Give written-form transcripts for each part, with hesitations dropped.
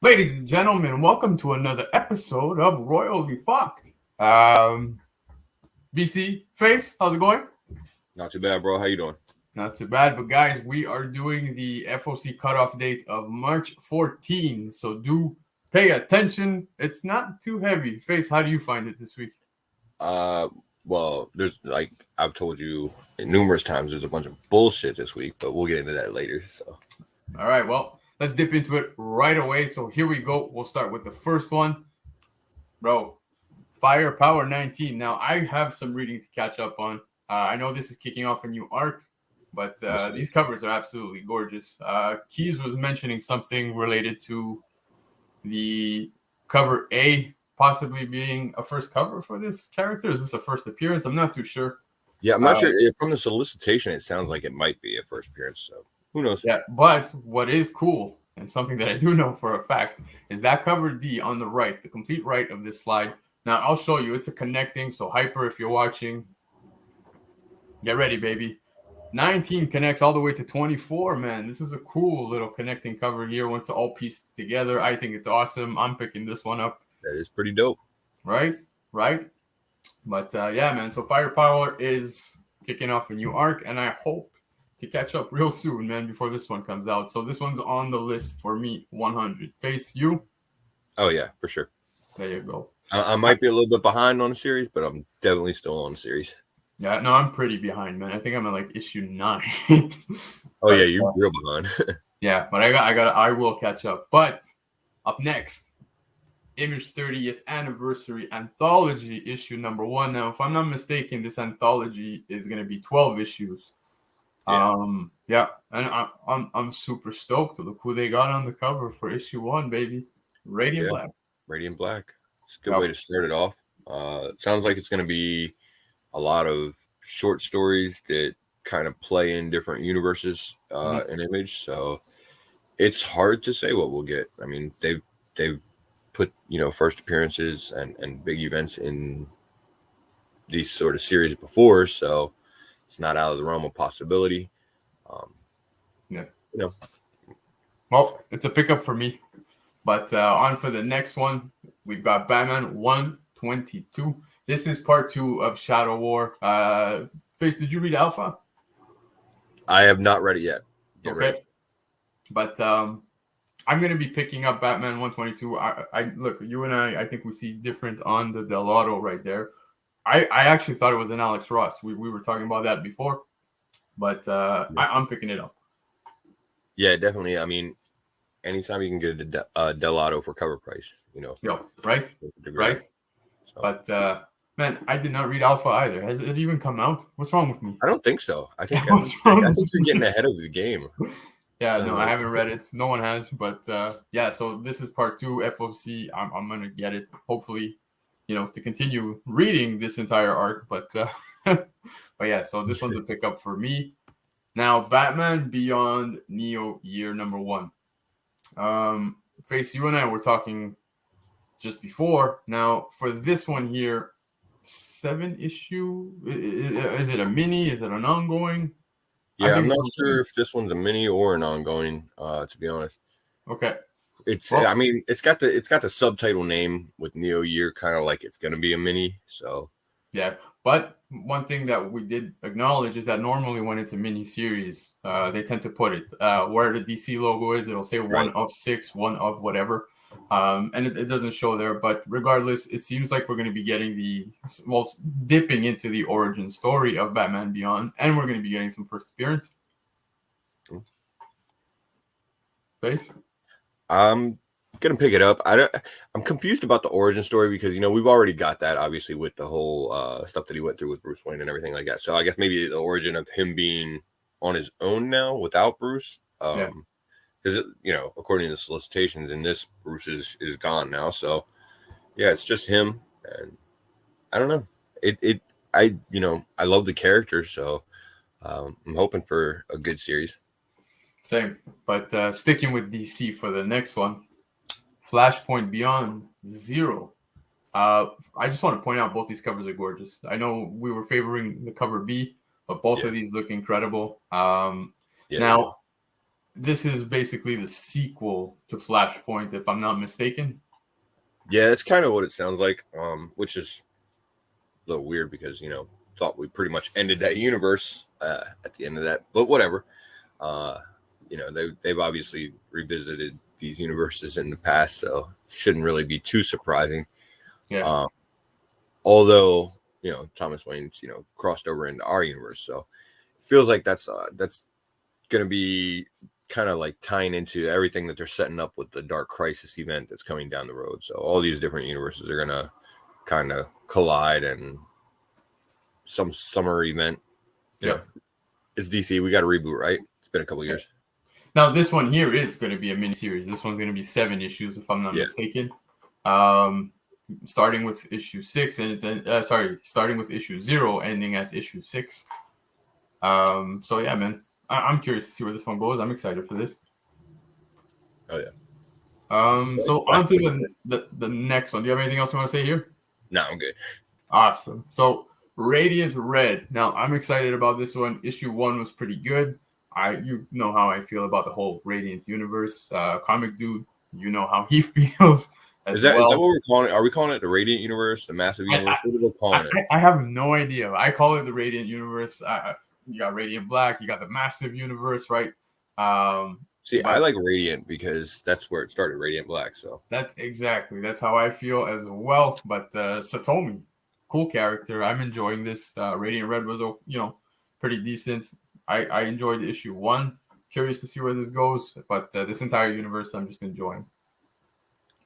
Ladies and gentlemen, welcome to another episode of Royally FOC'd. BC, Face, how's it going? Not too bad, bro. How you doing? Not too bad, but guys, we are doing the FOC cutoff date of March 14, so do pay attention. It's not too heavy. Face, how do you find it this week? Well, there's like I've told you numerous times, there's a bunch of bullshit this week, but we'll get into that later. So, all right, well, let's dip into it right away. So here we go. We'll start with the first one, bro. Firepower 19. Now I have some reading to catch up on. I know this is kicking off a new arc, but these covers are absolutely gorgeous. Keys was mentioning something related to the cover A possibly being a first cover for this character. Is this a first appearance? I'm not too sure. Yeah, I'm not sure. From the solicitation, it sounds like it might be a first appearance. So who knows? Yeah, but what is cool, and something that I do know for a fact, is that cover D on the right, the complete right of this slide. Now, I'll show you. It's a connecting, so Hyper, if you're watching, get ready, baby. 19 connects all the way to 24, man. This is a cool little connecting cover here once it's all pieced together. I think it's awesome. I'm picking this one up. That is pretty dope. Right? But, yeah, man. So Firepower is kicking off a new arc, and I hope to catch up real soon, man, before this one comes out. So this one's on the list for me, 100. Face, you? Oh, yeah, for sure. There you go. I might be a little bit behind on the series, but I'm definitely still on the series. Yeah, no, I'm pretty behind, man. I think I'm at like issue 9. Oh yeah, you're real behind. Yeah, but I will catch up. But up next, Image 30th Anniversary Anthology issue number 1. Now, if I'm not mistaken, this anthology is gonna be 12 issues. Yeah, and I'm super stoked. Look who they got on the cover for issue 1, baby. Radiant Blakk. Radiant Blakk. It's a good way to start it off. It sounds like it's going to be a lot of short stories that kind of play in different universes in Image. So it's hard to say what we'll get. I mean, they've put, first appearances and big events in these sort of series before. So it's not out of the realm of possibility. Well, it's a pickup for me. But on for the next one, we've got Batman 122. This is part 2 of Shadow War. Face, did you read Alpha? I have not read it yet. Okay. Ready. But I'm going to be picking up Batman 122. I look, you and I think we see different on the Del Auto right there. I actually thought it was an Alex Ross. We were talking about that before. But I'm picking it up. Yeah, definitely. I mean, anytime you can get a Del Auto for cover price, right? So. But man, I did not read Alpha either. Has it even come out? What's wrong with me? I don't think so. I think you're getting ahead of the game. Yeah, no, I haven't read it. No one has. But yeah, so this is part 2 FOC. I'm gonna get it. Hopefully, to continue reading this entire arc. But but yeah, so this one's a pickup for me. Now, Batman Beyond Neo Year number 1. Face, you and I were talking just before. Now, for this one here, 7 issue. Is it a mini? Is it an ongoing? Yeah, I'm not sure if this one's a mini or an ongoing. To be honest. Okay. I mean, it's got the subtitle name with Neo Year, kind of like it's gonna be a mini. So. Yeah, but one thing that we did acknowledge is that normally when it's a mini series, they tend to put it where the DC logo is. It'll say 1 of 6, 1 of whatever, and it doesn't show there. But regardless, it seems like we're going to be getting dipping into the origin story of Batman Beyond, and we're going to be getting some first appearance. Face? I'm gonna pick it up. I'm confused about the origin story because we've already got that obviously with the whole stuff that he went through with Bruce Wayne and everything like that. So I guess maybe the origin of him being on his own now without Bruce. Because according to the solicitations in this, Bruce is gone now. So yeah, it's just him, and I don't know. I love the character, so I'm hoping for a good series. Same, but sticking with DC for the next one. Flashpoint Beyond 0. I just want to point out both these covers are gorgeous. I know we were favoring the cover B, but both of these look incredible. Now, this is basically the sequel to Flashpoint, if I'm not mistaken. Yeah, that's kind of what it sounds like, which is a little weird because, you know, thought we pretty much ended that universe at the end of that. But whatever. You know, they've obviously revisited these universes in the past, so it shouldn't really be too surprising. Yeah. Although, you know, Thomas Wayne's, you know, crossed over into our universe, so it feels like that's going to be kind of like tying into everything that they're setting up with the Dark Crisis event that's coming down the road. So all these different universes are going to kind of collide and some summer event. Yeah. Know, it's DC. We got a reboot, right? It's been a couple years. Now, this one here is going to be a miniseries. This one's going to be 7 issues, if I'm not mistaken. Starting with issue 6, and it's starting with issue 0, ending at issue 6. So yeah, man, I'm curious to see where this one goes. I'm excited for this. Oh yeah. So on to the next one. Do you have anything else you want to say here? No, I'm good. Awesome. So Radiant Red. Now I'm excited about this one. Issue 1 was pretty good. You know how I feel about the whole Radiant universe. Comic.Dood, you know how he feels. Is that what we're calling it? Are we calling it the Radiant universe, the massive universe? What are we calling it? I have no idea. I call it the Radiant universe. You got Radiant Blakk. You got the massive universe, right? See, I like Radiant because that's where it started, Radiant Blakk. So that's how I feel as well. But Satomi, cool character. I'm enjoying this. Radiant Red was, you know, pretty decent. I enjoyed issue 1. Curious to see where this goes, but this entire universe I'm just enjoying.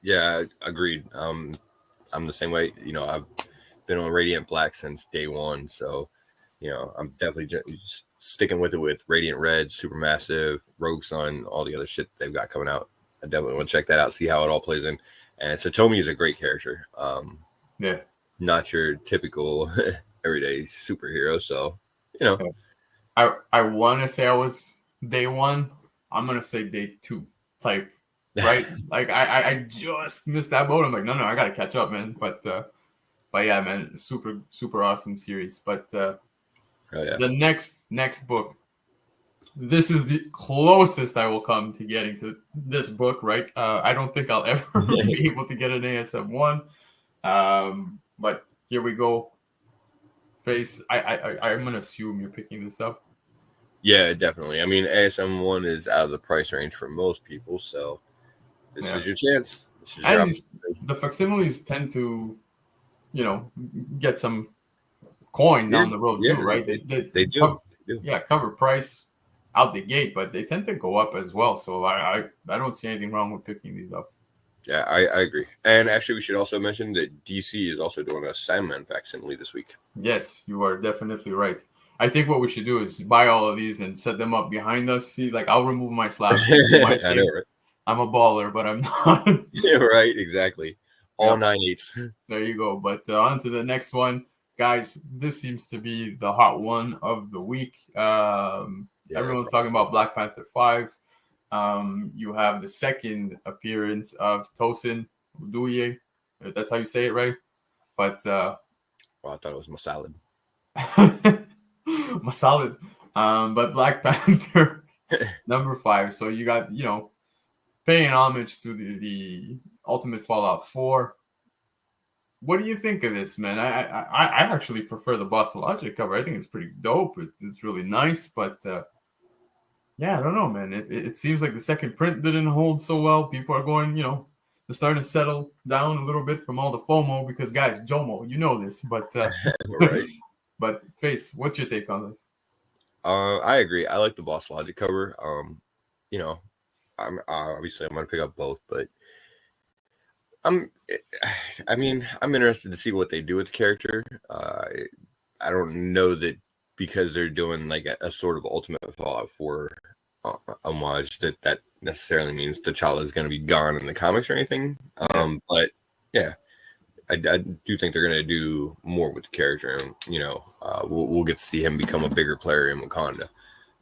Yeah, agreed. I'm the same way. You know, I've been on Radiant Blakk since day 1, so you know, I'm definitely just sticking with it with Radiant Red, Supermassive, Rogue Sun, all the other shit they've got coming out. I definitely want to check that out, see how it all plays in. And Satomi is a great character. Yeah, not your typical everyday superhero. So you know. Yeah. I want to say I was day 1. I'm gonna say day 2 type, right? Like I just missed that boat. I'm like, no, I gotta catch up, man. But yeah, man, super awesome series. But the next book, this is the closest I will come to getting to this book, right? I don't think I'll ever be able to get an ASM 1. But here we go. Face, I'm gonna assume you're picking this up. Yeah, definitely. I mean, ASM 1 is out of the price range for most people, so this is your chance. This is your the facsimiles tend to, you know, get some coin down the road too, right? They do. Yeah, cover price out the gate, but they tend to go up as well. So I don't see anything wrong with picking these up. Yeah, I agree. And actually, we should also mention that DC is also doing a Sandman facsimile this week. Yes, you are definitely right. I think what we should do is buy all of these and set them up behind us. See, like I'll remove my slab. I know, right? I'm a baller, but I'm not. Yeah, right. Exactly. All 9/8. There you go. But on to the next one, guys. This seems to be the hot one of the week. Everyone's talking about Black Panther 5. You have the second appearance of Tosin Uduye. That's how you say it, right? But I thought it was Masalad. Masalad. But Black Panther number 5. So you got, you know, paying homage to the Ultimate Fallout 4. What do you think of this, man? I actually prefer the Boss Logic cover. I think it's pretty dope. It's really nice, but yeah, I don't know, man. It seems like the second print didn't hold so well. People are going, you know, they're starting to settle down a little bit from all the FOMO because, guys, Jomo, you know this, but right. But Face, what's your take on this? I agree. I like the Boss Logic cover. You know, I'm gonna pick up both, but I'm interested to see what they do with the character. I don't know that because they're doing like a sort of Ultimate Fallout 4 homage that necessarily means T'Challa is going to be gone in the comics or anything. But yeah, I do think they're going to do more with the character, and you know, we'll get to see him become a bigger player in Wakanda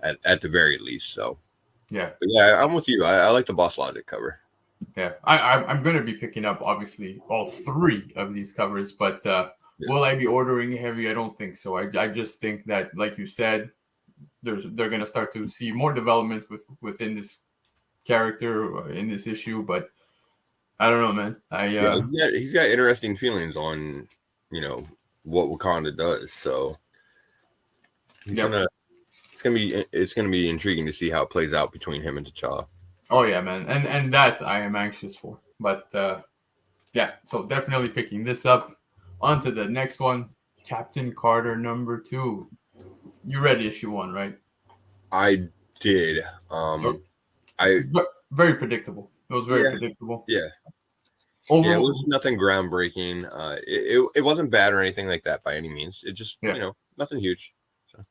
at the very least. So yeah, but yeah, I'm with you. I like the Boss Logic cover. Yeah, I'm going to be picking up obviously all 3 of these covers, but will I be ordering heavy? I don't think so. I just think that, like you said, they're gonna start to see more development within this character in this issue. But I don't know, man. He's got interesting feelings on what Wakanda does. So it's gonna be intriguing to see how it plays out between him and T'Challa. Oh yeah, man, and that I am anxious for. But yeah, so definitely picking this up. On to the next one, Captain Carter #2. You read issue 1, right? I did. Very predictable. It was very predictable. Yeah. It was nothing groundbreaking. It wasn't bad or anything like that by any means. It just nothing huge. So,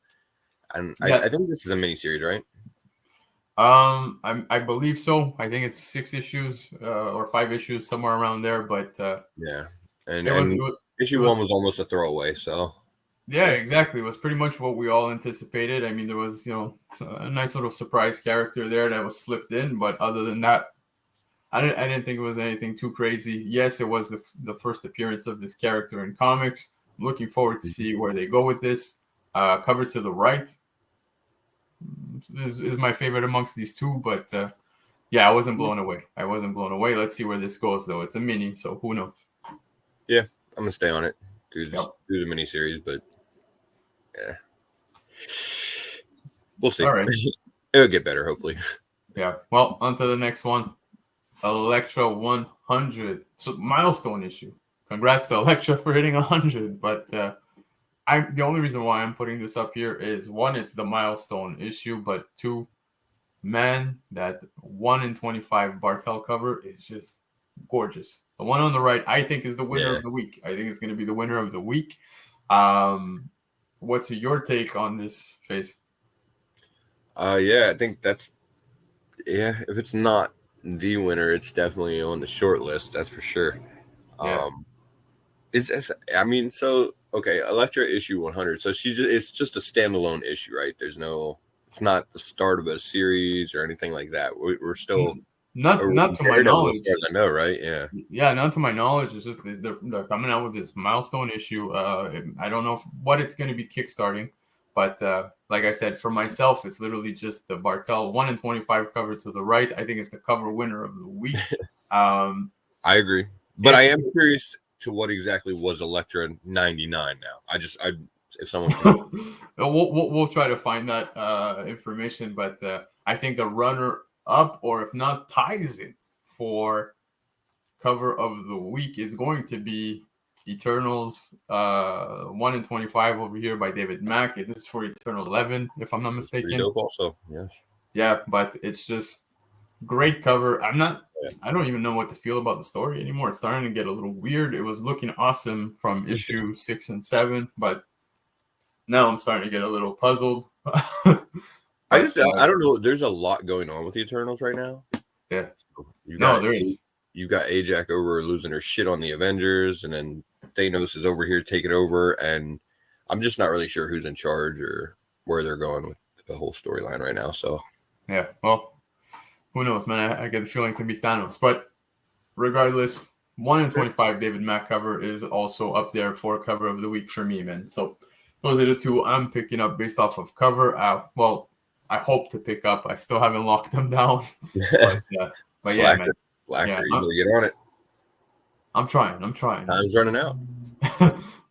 and I think this is a miniseries, right? I believe so. I think it's 6 issues or 5 issues, somewhere around there. But and issue 1 was almost a throwaway. So yeah, exactly. It was pretty much what we all anticipated. I mean, there was a nice little surprise character there that was slipped in, but other than that, I didn't think it was anything too crazy. Yes, it was the first appearance of this character in comics. I'm looking forward to see where they go with this. Cover to the right is my favorite amongst these two, but I wasn't blown away. Let's see where this goes, though. It's a mini, so who knows? Yeah, I'm gonna stay on it. Do the miniseries, but we'll see. All right. It'll get better, hopefully. Yeah. Well, on to the next one. ELEKTRA 100. So milestone issue. Congrats to ELEKTRA for hitting 100. But the only reason why I'm putting this up here is 1, it's the milestone issue, but 2, man, that 1 in 25 Bartel cover is just gorgeous. The one on the right, I think, is the winner of the week. I think it's going to be the winner of the week. What's your take on this, Face? I think that's if it's not the winner, it's definitely on the short list. That's for sure. Yeah. ELEKTRA issue 100. So it's just a standalone issue, right? It's not the start of a series or anything like that. We're still not to my knowledge. As far as I know, right? Yeah. Yeah, not to my knowledge. It's just they're coming out with this milestone issue. I don't know what it's going to be kickstarting, but like I said, for myself, it's literally just the Bartel 1 in 25 cover to the right. I think it's the cover winner of the week. I agree, but I am curious to what exactly was ELEKTRA 99 now. If someone we'll try to find that information, but I think the runner up, or if not ties it for cover of the week, is going to be Eternals 1 in 25 over here by David Mack. This is for Eternal 11, if I'm not mistaken. Pretty dope also, yes. Yeah, but it's just great cover. I don't even know what to feel about the story anymore. It's starting to get a little weird. It was looking awesome from issue 6 and 7, but now I'm starting to get a little puzzled. I don't know. There's a lot going on with the Eternals right now. Yeah. So there is. You got Ajax over losing her shit on the Avengers, and then Thanos is over here taking over, and I'm just not really sure who's in charge or where they're going with the whole storyline right now. So yeah, well, who knows, man? I get the feeling it's gonna be Thanos, but regardless, 1 in 25 David Mack cover is also up there for cover of the week for me, man. So those are the two I'm picking up based off of cover. Well, I hope to pick up. I still haven't locked them down, but yeah, man. Slacker, you better get on it. I'm trying. Time's running out.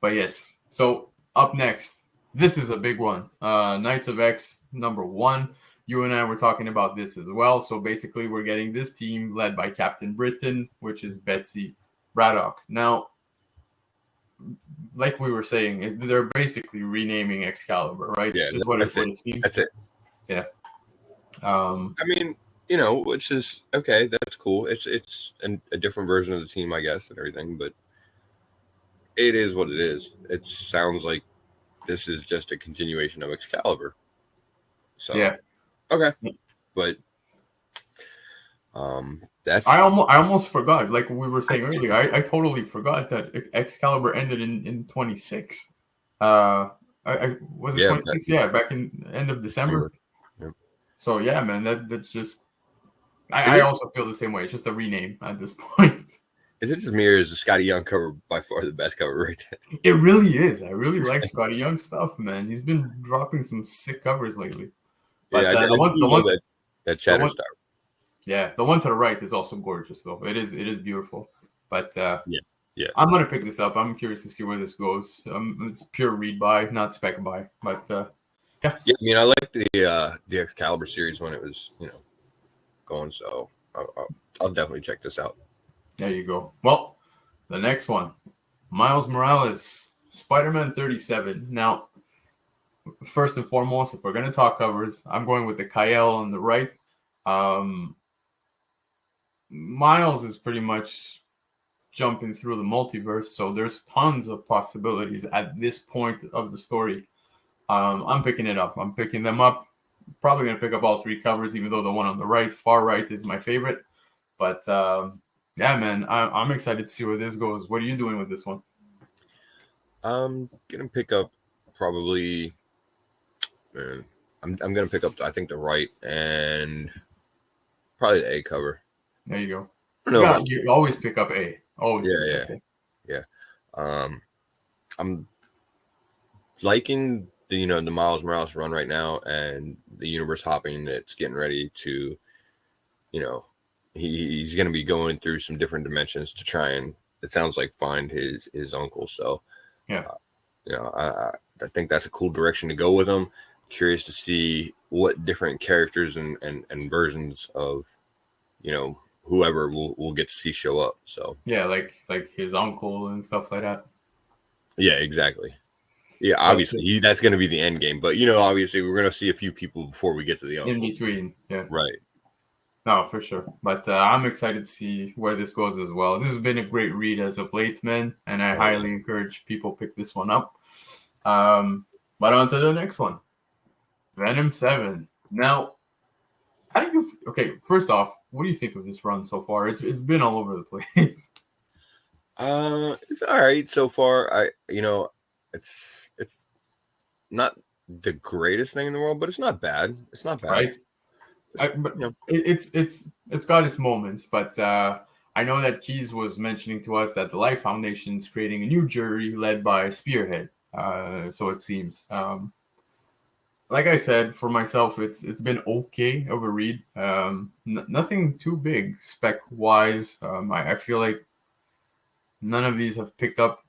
But yes. So up next, this is a big one. Knights of X #1. You and I were talking about this as well. So basically, we're getting this team led by Captain Britain, which is Betsy Braddock. Now, like we were saying, they're basically renaming Excalibur, right? Yeah, is what it seems. That's it. Yeah. I mean, which is okay. That's cool. It's a different version of the team, I guess, and everything. But it is what it is. It sounds like this is just a continuation of Excalibur. So yeah. Okay. But that's I almost forgot. Like we were saying earlier, I totally forgot that Excalibur ended in 26. Was it 26? Yeah, back in end of December. Yeah. So yeah, man, that's just. I also feel the same way. It's just a rename at this point. Is it just me or is the Scotty Young cover by far the best cover right there? It really is. I really like Scotty Young stuff, man. He's been dropping some sick covers lately. But Yeah, I do love that the one, Shatterstar. yeah, the one to the right is also gorgeous, though. It is beautiful. But Yeah. I'm gonna pick this up. I'm curious to see where this goes. It's pure read by, not spec by. But yeah. I mean, I like the Excalibur series when it was, going. So I'll definitely check this out. There you go. Well, the next one, Miles Morales, Spider-Man 37. Now, first and foremost, if we're gonna talk covers, I'm going with the Kyle on the right. Miles is pretty much jumping through the multiverse, so there's tons of possibilities at this point of the story. I'm picking it up. I'm picking them up. Probably gonna pick up all 3 covers, even though the one on the right, far right, is my favorite. But yeah, man, I'm excited to see where this goes. What are you doing with this one? I'm gonna pick up probably. I'm gonna pick up, I think, the right and probably the A cover. There you go. I don't know You always pick up A. Always. Yeah. I'm liking the the Miles Morales run right now and the universe hopping that's getting ready to, he's going to be going through some different dimensions to try and, it sounds like, find his uncle. So yeah, I think that's a cool direction to go with him. Curious to see what different characters and versions of whoever we'll get to see show up. So yeah, like his uncle and stuff like that. Yeah, exactly. Yeah, obviously that's going to be the end game, but obviously we're going to see a few people before we get to the uncle. In between. Yeah, right. No, for sure. But I'm excited to see where this goes as well. This has been a great read as of late, man, and I highly encourage people pick this one up. But on to the next one, Venom 7. Now, first off, what do you think of this run so far? It's been all over the place. It's all right so far. It's not the greatest thing in the world, but it's not bad. It's not bad. Right. It's got its moments, but I know that Keys was mentioning to us that the Life Foundation is creating a new jury led by Spearhead. So it seems. Like I said, for myself, it's been okay of a read. Nothing too big spec wise. I feel like none of these have picked up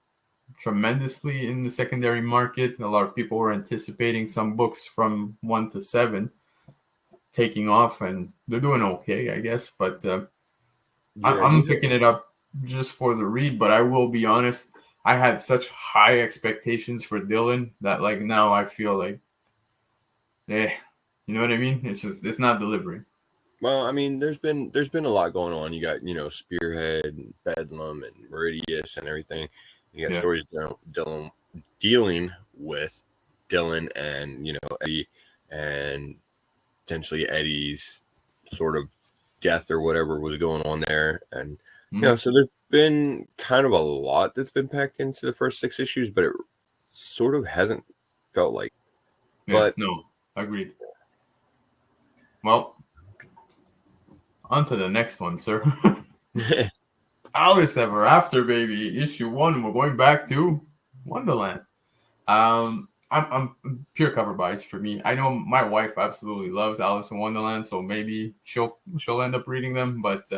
tremendously in the secondary market. A lot of people were anticipating some books from 1 to 7 taking off, and they're doing okay, I guess. But I'm picking it up just for the read. But I will be honest, I had such high expectations for Dylan that now I feel like, you know what I mean? It's not delivering. Well, I mean, there's been a lot going on. You got Spearhead and Bedlam and Meridius and everything. You got stories dealing with Dylan and Eddie and potentially Eddie's sort of death or whatever was going on there, and so there's been kind of a lot that's been packed into the first 6 issues, but it sort of hasn't felt like. But no, agreed. Well, on to the next one, sir. Alice Ever After, baby, issue 1. We're going back to Wonderland. I'm pure cover buys for me. I know my wife absolutely loves Alice in Wonderland, so maybe she'll end up reading them. But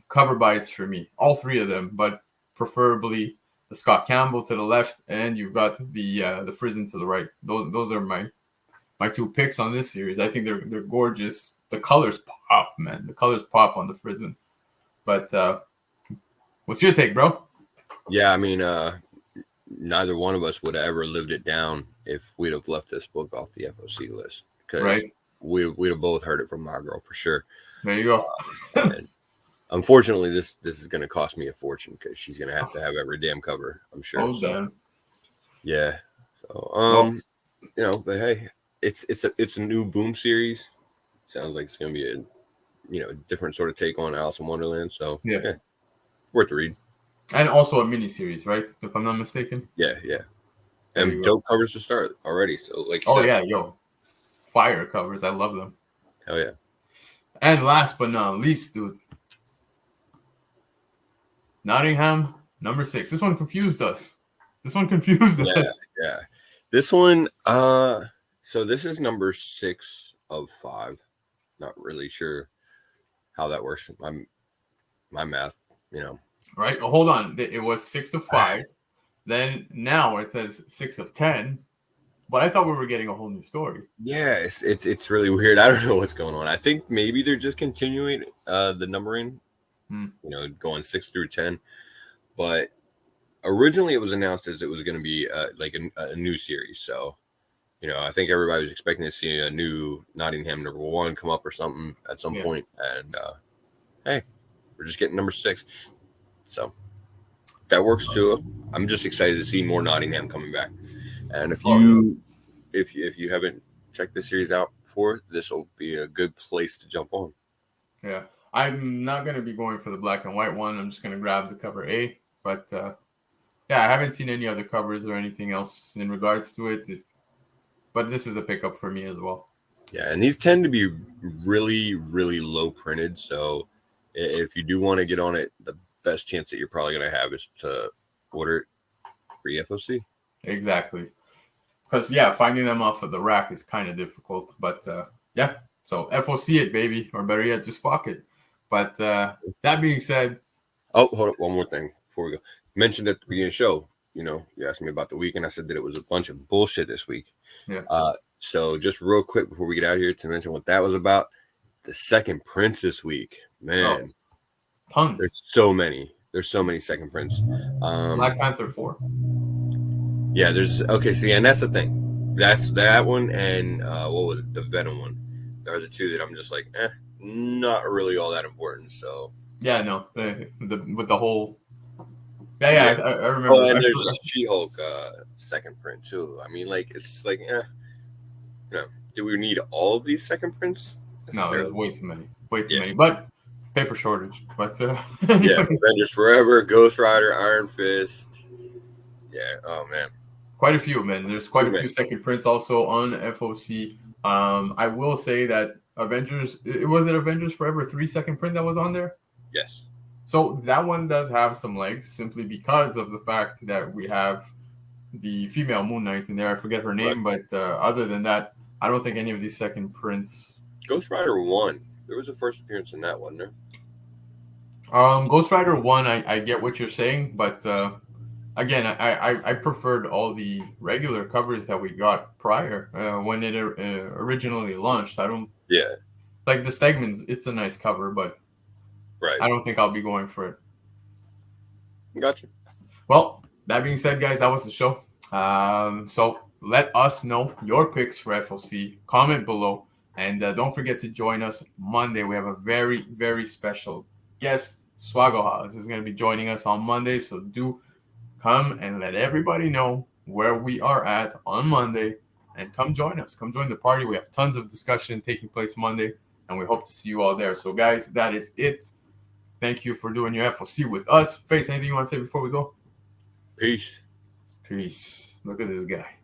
cover buys for me, all 3 of them, but preferably the Scott Campbell to the left, and you've got the Frizen to the right. Those are my 2 picks on this series. I think they're gorgeous. The colors pop, man. The colors pop on the Frizen. But what's your take, bro? Yeah, I mean, neither one of us would have ever lived it down if we'd have left this book off the FOC list, because we'd have both heard it from my girl for sure. There you go. And unfortunately, this is going to cost me a fortune because she's going to have every damn cover, I'm sure. Oh, damn. Yeah. So, but hey, it's a new Boom series. Sounds like it's going to be a different sort of take on Alice in Wonderland. So yeah, worth the read. And also a mini series, right? If I'm not mistaken. Yeah. And dope covers to start already. So fire covers. I love them. Hell yeah. And last but not least, dude, Nottingham, number 6. This one confused us. Yeah. This one, so this is number 6 of 5. Not really sure how that works. My math, Right. Well, hold on. It was 6 of 5. Then now it says 6 of 10. But I thought we were getting a whole new story. Yeah, it's really weird. I don't know what's going on. I think maybe they're just continuing the numbering, going 6 through 10. But originally it was announced as it was going to be like a new series. So, I think everybody was expecting to see a new Nottingham number 1 come up or something at some point. And hey, we're just getting number 6. So that works too. I'm just excited to see more Nottingham coming back. And if you haven't checked the series out before, this will be a good place to jump on. Yeah, I'm not going to be going for the black and white one. I'm just going to grab the cover A. But I haven't seen any other covers or anything else in regards to it. But this is a pickup for me as well. Yeah, and these tend to be really, really low printed. So if you do want to get on it, the best chance that you're probably going to have is to order it pre-FOC. Exactly. Because, finding them off of the rack is kind of difficult. But, so FOC it, baby. Or better yet, just fuck it. But that being said. Oh, hold up. One more thing before we go. Mentioned at the beginning of the show, you asked me about the week, and I said that it was a bunch of bullshit this week. Yeah. So just real quick before we get out of here to mention what that was about. The second prints this week. Man. Tons. There's so many. There's so many second prints. Black Panther 4. Yeah, and that's the thing. That's that one and what was it? The Venom one. Are the two that I'm just like, not really all that important. So yeah, no, with the whole. I remember. Oh, and there's a She-Hulk second print too. I mean, like it's just like, do we need all of these second prints? No, there's way too many. Many. But paper shortage. But Avengers Forever, Ghost Rider, Iron Fist. Yeah. Oh man. Quite a few, man. There's quite a few second prints also on FOC. I will say that Avengers Forever 3 second print that was on there? Yes. So that one does have some legs simply because of the fact that we have the female Moon Knight in there. I forget her name, but other than that, I don't think any of these second prints. Ghost Rider 1. There was a first appearance in that one, there. Ghost Rider 1, I get what you're saying, but again, I preferred all the regular covers that we got prior when it originally launched. I don't. Yeah. Like the Stegman's, it's a nice cover, but I don't think I'll be going for it. Gotcha. Well, that being said, guys, that was the show. So let us know your picks for FOC. Comment below. And don't forget to join us Monday. We have a very, very special guest. Swaggle is going to be joining us on Monday. So do come and let everybody know where we are at on Monday. And come join us. Come join the party. We have tons of discussion taking place Monday. And we hope to see you all there. So, guys, that is it. Thank you for doing your FOC with us. Face, anything you want to say before we go? Peace. Peace. Look at this guy.